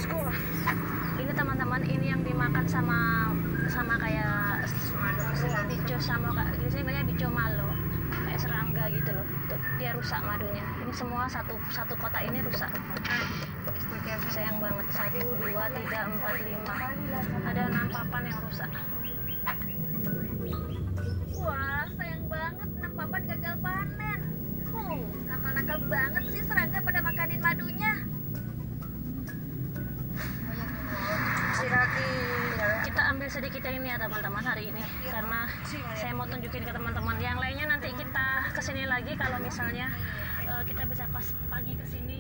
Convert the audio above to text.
bosku. Ini teman-teman, ini yang dimakan sama kayak bico, sama di sini namanya bico malo, kayak serangga gitu loh. Tuh, dia rusak madunya. Ini semua satu kotak ini rusak. Sayang banget. 1, 2, 3, 4, 5. Ada 6 papan yang rusak. Wah, sayang banget 6 papan gagal panen. Nakal-nakal banget sih serangga pada makanin madunya. Kita ambil sedikit yang ini ya teman-teman hari ini, karena saya mau tunjukin ke teman-teman. Yang lainnya nanti kita kesini lagi kalau misalnya kita bisa pas pagi kesini.